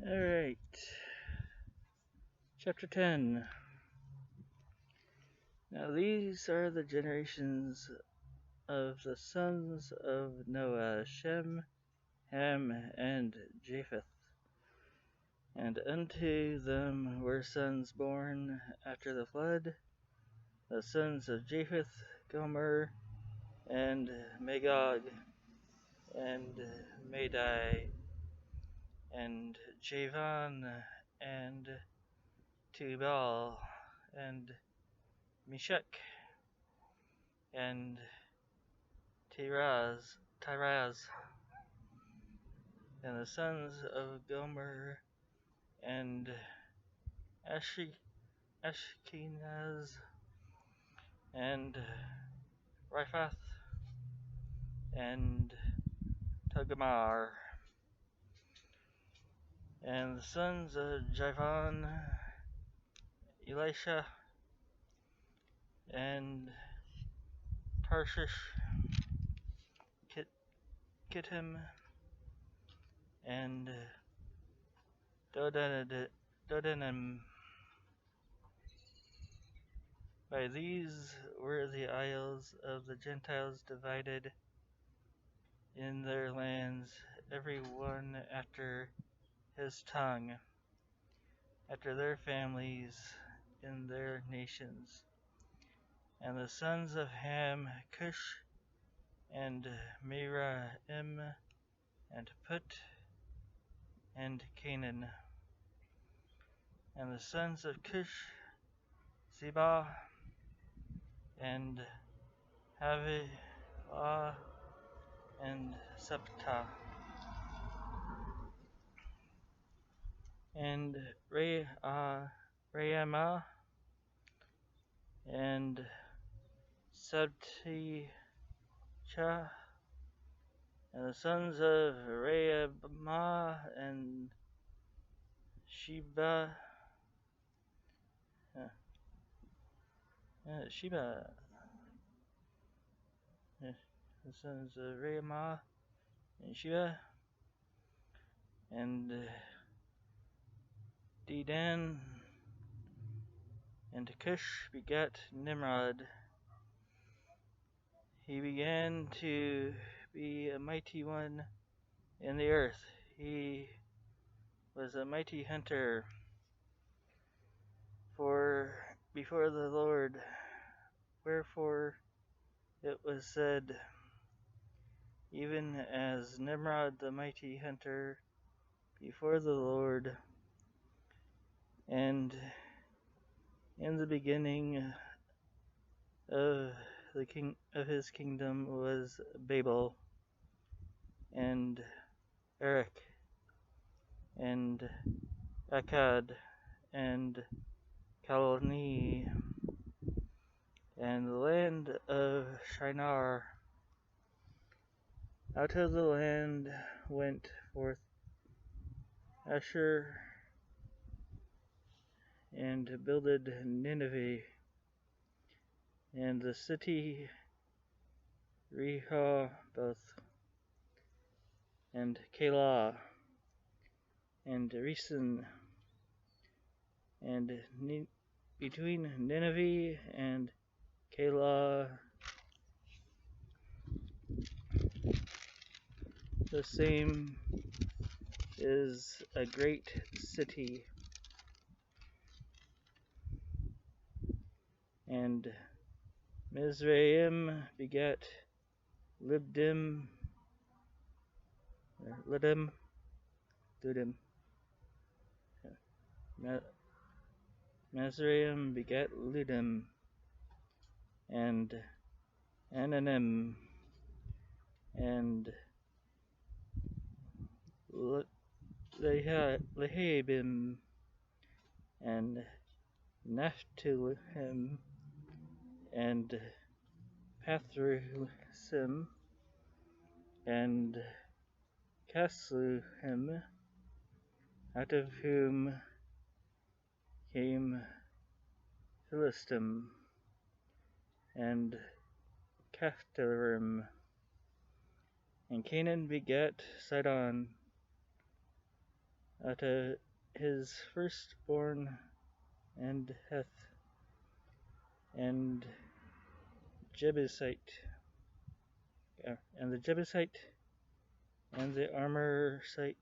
Alright. Chapter 10. Now these are the generations of the sons of Noah, Shem, Ham, and Japheth. And unto them were sons born after the flood, the sons of Japheth, Gomer, and Magog, and Madai, and Javan, and Tubal, and Meshach, and Tiraz, and the sons of Gomer, and Ashkenaz, and Riphath, and Togarmah, and the sons of Javan, Elisha, and Tarshish, Kittim, and Dodanim. By these were the isles of the Gentiles divided in their lands, every one after his tongue, after their families, in their nations. And the sons of Ham, Cush, and Mizraim, and Put, and Canaan. And the sons of Cush, Seba, and Havilah, and Septah, and Raamah, and Sabtechah, and the sons of Raamah, and Sheba, the sons of Raamah, and Sheba, and Dedan, and Cush begat Nimrod. He began to be a mighty one in the earth. He was a mighty hunter before the Lord. Wherefore it was said, even as Nimrod the mighty hunter before the Lord. And in the beginning of his kingdom was Babel, and Erech, and Akkad, and Calneh, and the land of Shinar. Out of the land went forth Asher, and builded Nineveh, and the city Rehoboth, and Calah, and Resen, and between Nineveh and Calah the same is a great city. And Mizraim begat Ludim, Mizraim begat Ludim, and Ananim, and Lehabim, and Naphtahim, and Pathrusim, and Casluhim, out of whom came Philistim, and Caphtorim. And Canaan begat Sidon, out of his firstborn, and Heth, and Jebusite, and the Jebusite, and the Amorite,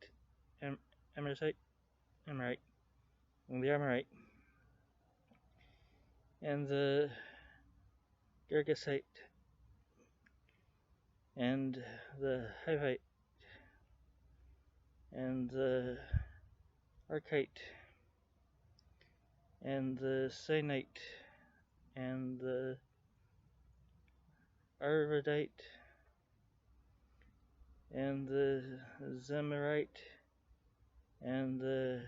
Amorite, and the Amorite, and the Girgasite, and the Hivite, and the Archite, and the Sinite, and the Arvadite, and the Zemarite, and the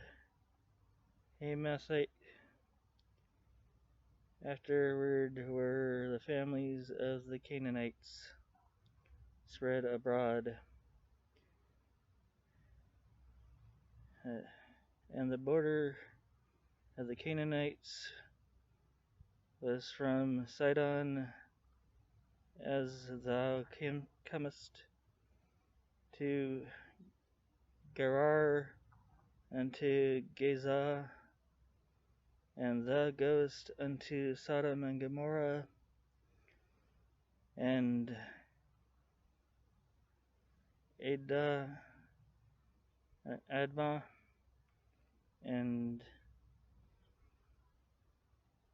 Hamathite. Afterward were the families of the Canaanites spread abroad, and the border of the Canaanites was from Sidon as thou comest to Gerar unto Gaza, and thou goest unto Sodom and Gomorrah, and Admah, and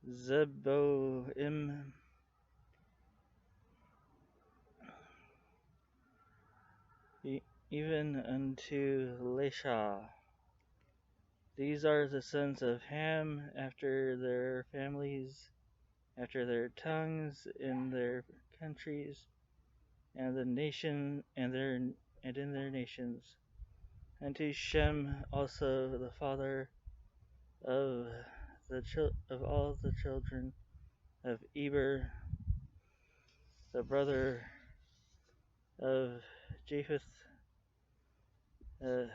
Zeboim, even unto Lasha. These are the sons of Ham after their families, after their tongues, in their countries, and the nation, and in their nations. Unto Shem also the father of all the children of Eber, the brother of Japheth, the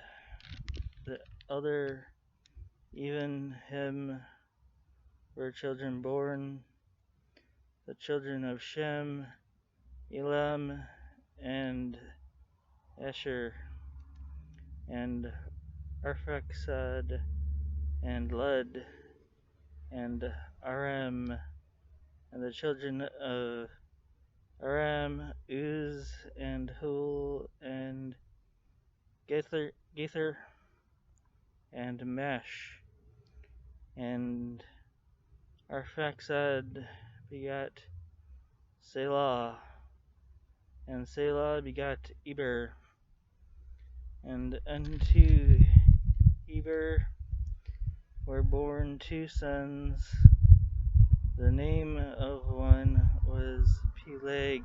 other, even him were children born, the children of Shem, Elam, and Asher, and Arphaxad, and Lud, and Aram, and the children of Aram, Uz, and Hul, and Gether, and Mash, and Arphaxad begat Selah, and Selah begat Eber, and unto Eber were born two sons. The name of one was Peleg,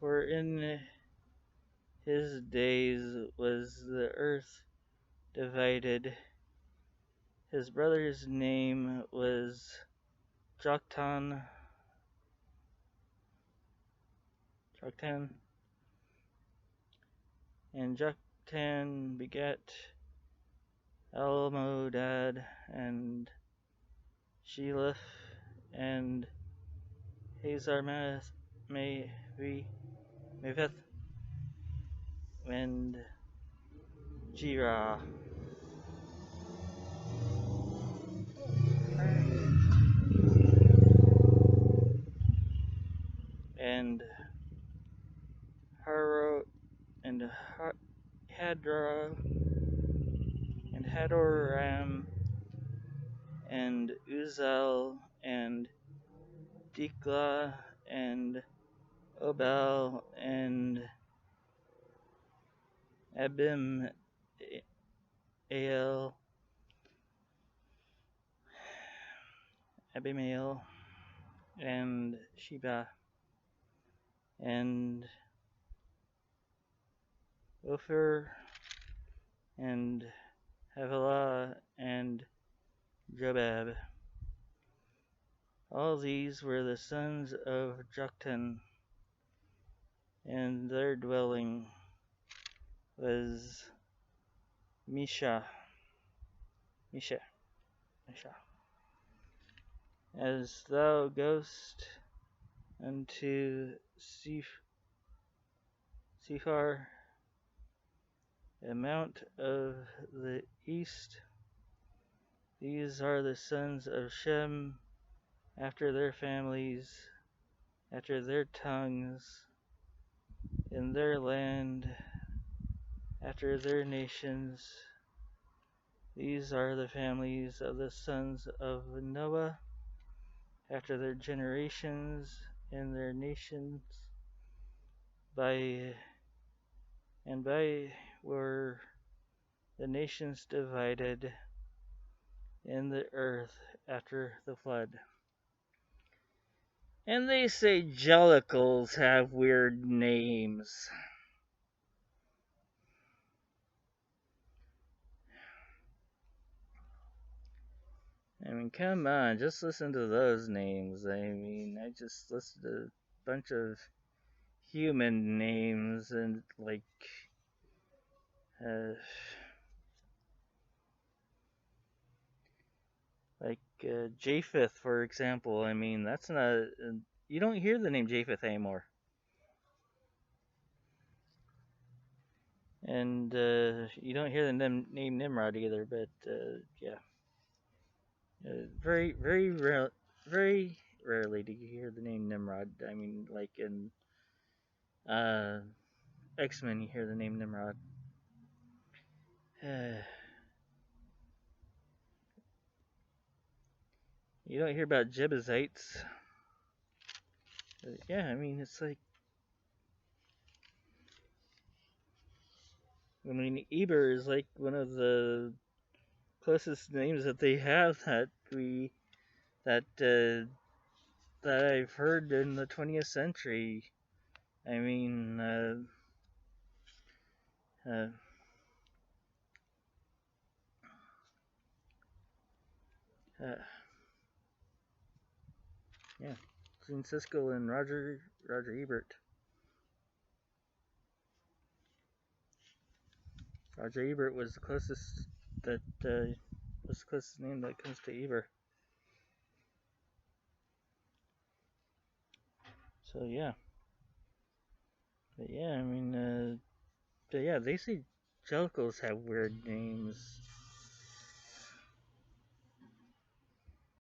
for in his days was the earth divided. His brother's name was Joktan, and Joktan begat Almodad, and Sheleph, and Hazarmaveth, and Jirah. And Haro, and Hadra, and Hadoram, and Uzal, and Dikla, and Obal, and Abimael, and Sheba, and Ophir, and Havilah, and Jobab. All these were the sons of Joktan, and their dwelling was Misha. As thou goest unto Sephar, Mount of the east. These are the sons of Shem, after their families, after their tongues, in their land, after their nations. These are the families of the sons of Noah, after their generations and their nations. By were the nations divided in the earth after the flood. And they say jellicles have weird names. I mean, come on, just listen to those names. I mean, I just listed a bunch of human names and, uh, Japheth, for example. I mean, that's not. You don't hear the name Japheth anymore. And you don't hear the name Nimrod either, but yeah. Very, very rarely do you hear the name Nimrod. I mean, like in X-Men, you hear the name Nimrod. You don't hear about Jebusites. Yeah, I mean, it's like, I mean, Eber is like one of the closest names that they have that I've heard in the 20th century. I mean, yeah, Gene Siskel and Roger Ebert. Roger Ebert was the closest name that comes to Eber. So yeah. But yeah, I mean, but yeah, they say jellicles have weird names.